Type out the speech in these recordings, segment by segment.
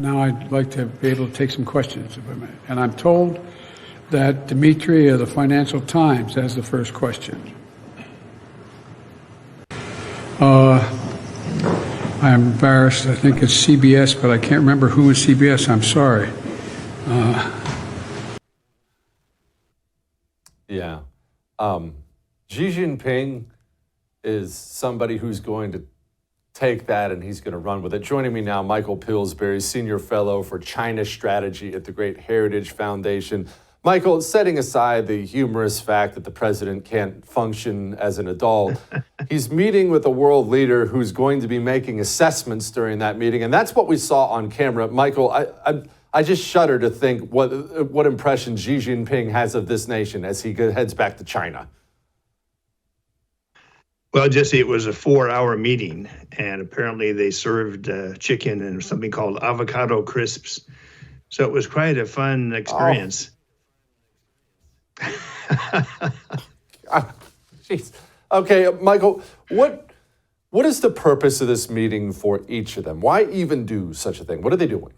now I'd like to be able to take some questions, if I may. And I'm told that Dimitri of the Financial Times has the first question. I'm embarrassed. I think it's CBS, but I can't remember who is CBS. I'm sorry. Yeah. Xi Jinping is somebody who's going to take that and he's going to run with it. Joining me now, Michael Pillsbury, Senior Fellow for China Strategy at the Great Heritage Foundation. Michael, setting aside the humorous fact that the president can't function as an adult, he's meeting with a world leader who's going to be making assessments during that meeting, and that's what we saw on camera. Michael, I just shudder to think what impression Xi Jinping has of this nation as he heads back to China. Well, Jesse, it was a 4-hour meeting, and apparently they served chicken and something called avocado crisps. So it was quite a fun experience. Jeez. Okay, Michael, what is the purpose of this meeting for each of them? Why even do such a thing? What are they doing?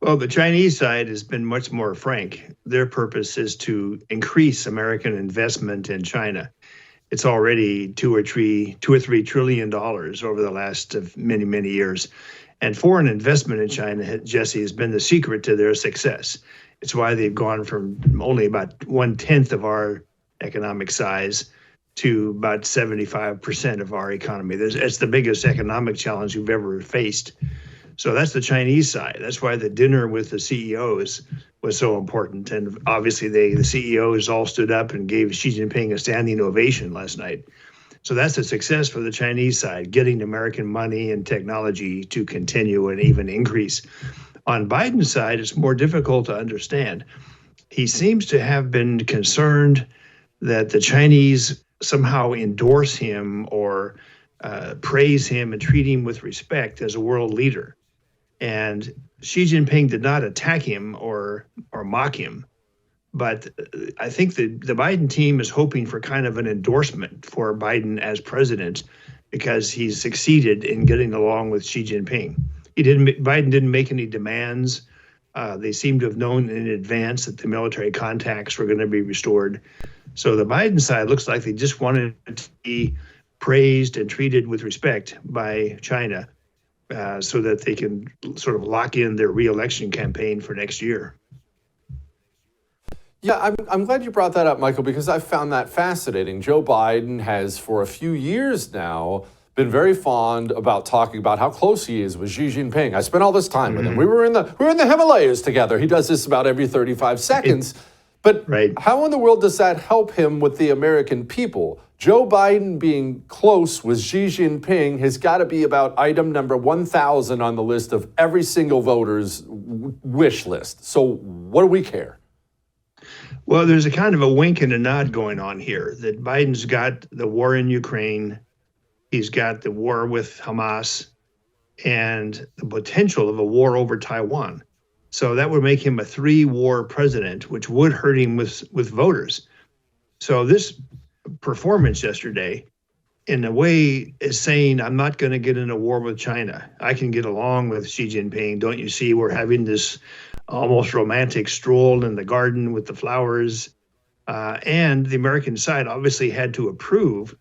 Well, the Chinese side has been much more frank. Their purpose is to increase American investment in China. It's already $2 or $3 trillion over the last many, many years. And foreign investment in China, Jesse, has been the secret to their success. It's why they've gone from only about 1/10 of our economic size to about 75% of our economy. It's the biggest economic challenge we've ever faced. So that's the Chinese side. That's why the dinner with the CEOs was so important. And obviously the CEOs all stood up and gave Xi Jinping a standing ovation last night. So that's a success for the Chinese side, getting American money and technology to continue and even increase. On Biden's side, it's more difficult to understand. He seems to have been concerned that the Chinese somehow endorse him or praise him and treat him with respect as a world leader. And Xi Jinping did not attack him or mock him. But I think the Biden team is hoping for kind of an endorsement for Biden as president because he's succeeded in getting along with Xi Jinping. Biden didn't make any demands. They seem to have known in advance that the military contacts were going to be restored. So the Biden side looks like they just wanted to be praised and treated with respect by China so that they can sort of lock in their re-election campaign for next year. Yeah, I'm glad you brought that up, Michael, because I found that fascinating. Joe Biden has, for a few years now, been very fond about talking about how close he is with Xi Jinping. I spent all this time with him. We were in the Himalayas together. He does this about every 35 seconds. But how in the world does that help him with the American people? Joe Biden being close with Xi Jinping has got to be about item number 1,000 on the list of every single voter's wish list. So what do we care? Well, there's a kind of a wink and a nod going on here that Biden's got the war in Ukraine. He's got the war with Hamas and the potential of a war over Taiwan. So that would make him a 3-war president, which would hurt him with voters. So this performance yesterday, in a way, is saying, I'm not going to get in a war with China. I can get along with Xi Jinping. Don't you see we're having this almost romantic stroll in the garden with the flowers? And the American side obviously had to approve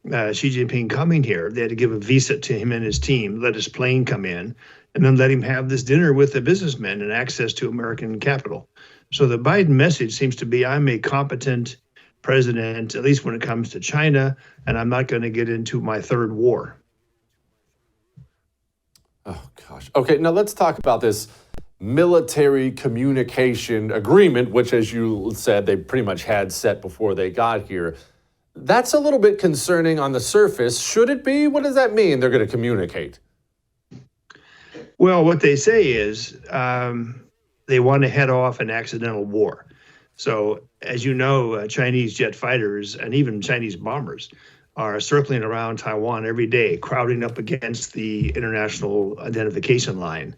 Xi Jinping coming here. They had to give a visa to him and his team, let his plane come in, and then let him have this dinner with the businessmen and access to American capital. So the Biden message seems to be, I'm a competent president, at least when it comes to China, and I'm not going to get into my 3rd war. Oh, gosh. Okay, now let's talk about this military communication agreement, which, as you said, they pretty much had set before they got here. That's a little bit concerning on the surface. Should it be? What does that mean? They're going to communicate. Well, what they say is they want to head off an accidental war. So, as you know, Chinese jet fighters and even Chinese bombers are circling around Taiwan every day, crowding up against the international identification line.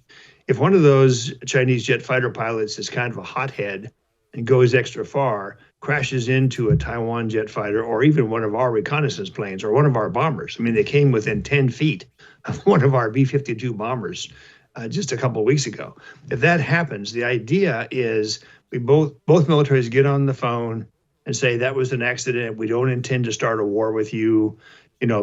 If one of those Chinese jet fighter pilots is kind of a hothead and goes extra far, crashes into a Taiwan jet fighter or even one of our reconnaissance planes or one of our bombers. I mean, they came within 10 feet of one of our B-52 bombers just a couple of weeks ago. If that happens, the idea is we both militaries get on the phone and say that was an accident. We don't intend to start a war with you.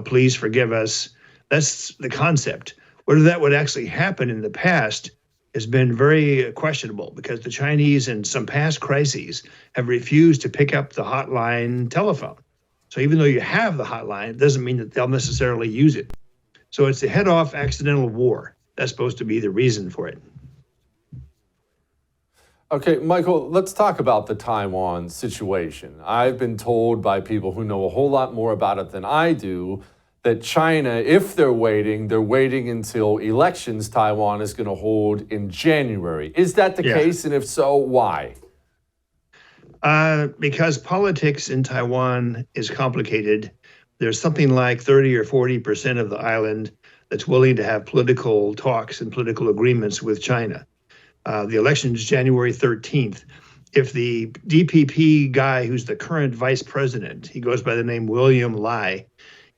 Please forgive us. That's the concept. Whether that would actually happen in the past has been very questionable, because the Chinese in some past crises have refused to pick up the hotline telephone. So even though you have the hotline, it doesn't mean that they'll necessarily use it. So it's the head-off accidental war. That's supposed to be the reason for it. Okay, Michael, let's talk about the Taiwan situation. I've been told by people who know a whole lot more about it than I do that China, if they're waiting until elections Taiwan is going to hold in January. Is that the case? And if so, why? Because politics in Taiwan is complicated. There's something like 30 or 40% of the island that's willing to have political talks and political agreements with China. The election is January 13th. If the DPP guy, who's the current vice president, he goes by the name William Lai,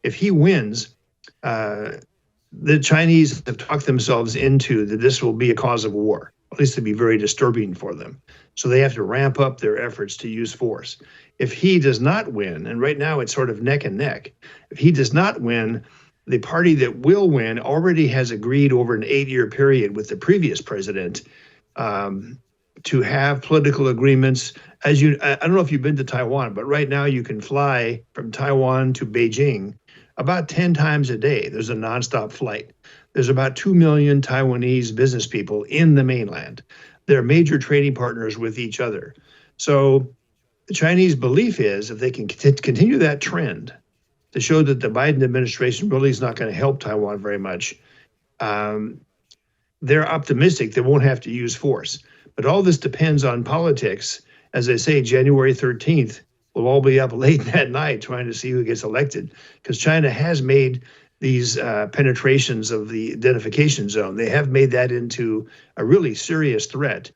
if he wins, the Chinese have talked themselves into that this will be a cause of war. At least it'd be very disturbing for them. So they have to ramp up their efforts to use force. If he does not win, and right now it's sort of neck and neck, if he does not win, the party that will win already has agreed over an 8-year period with the previous president to have political agreements. I don't know if you've been to Taiwan, but right now you can fly from Taiwan to Beijing about 10 times a day. There's a nonstop flight. There's about 2 million Taiwanese business people in the mainland. They're major trading partners with each other. So the Chinese belief is if they can continue that trend to show that the Biden administration really is not going to help Taiwan very much, they're optimistic they won't have to use force. But all this depends on politics. As I say, January 13th, we'll all be up late that night trying to see who gets elected, because China has made these penetrations of the identification zone. They have made that into a really serious threat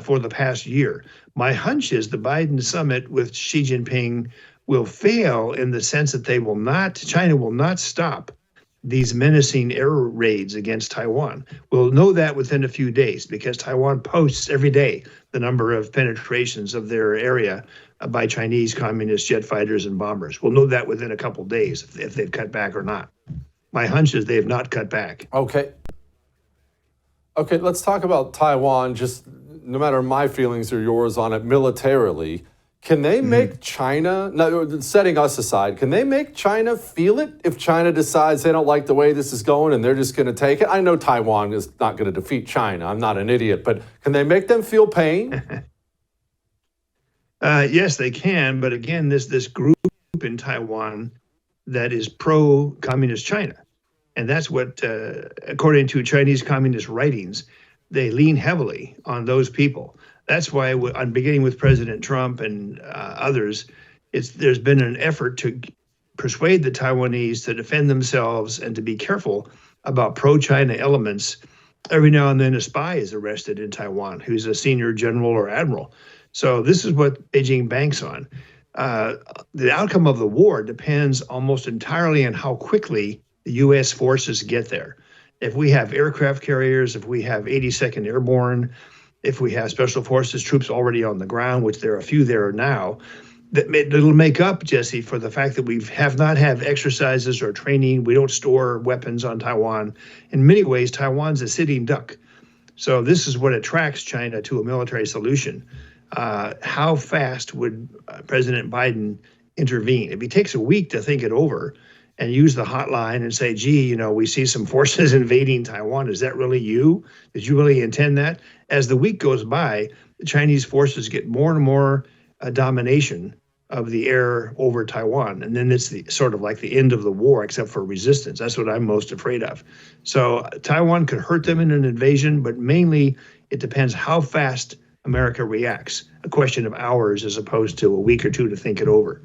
for the past year. My hunch is the Biden summit with Xi Jinping will fail in the sense that China will not stop these menacing air raids against Taiwan. We'll know that within a few days, because Taiwan posts every day the number of penetrations of their area by Chinese communist jet fighters and bombers. We'll know that within a couple of days if they've cut back or not. My hunch is they have not cut back. Okay, let's talk about Taiwan, just no matter my feelings or yours on it militarily. Can they make China, setting us aside, can they make China feel it if China decides they don't like the way this is going and they're just going to take it? I know Taiwan is not going to defeat China. I'm not an idiot, but can they make them feel pain? Yes, they can. But again, this group in Taiwan that is pro-communist China. And that's what, according to Chinese communist writings, they lean heavily on those people. That's why, I'm beginning with President Trump and others, there's been an effort to persuade the Taiwanese to defend themselves and to be careful about pro-China elements. Every now and then a spy is arrested in Taiwan who's a senior general or admiral. So this is what Beijing banks on. The outcome of the war depends almost entirely on how quickly the U.S. forces get there. If we have aircraft carriers, if we have 82nd Airborne, if we have Special Forces troops already on the ground, which there are a few there now, it'll make up, Jesse, for the fact that we have not had exercises or training. We don't store weapons on Taiwan. In many ways, Taiwan's a sitting duck. So this is what attracts China to a military solution. How fast would President Biden intervene? If he takes a week to think it over and use the hotline and say, gee, we see some forces invading Taiwan. Is that really you? Did you really intend that? As the week goes by, the Chinese forces get more and more domination of the air over Taiwan. And then it's sort of like the end of the war, except for resistance. That's what I'm most afraid of. So Taiwan could hurt them in an invasion, but mainly it depends how fast America reacts. A question of hours as opposed to a week or two to think it over.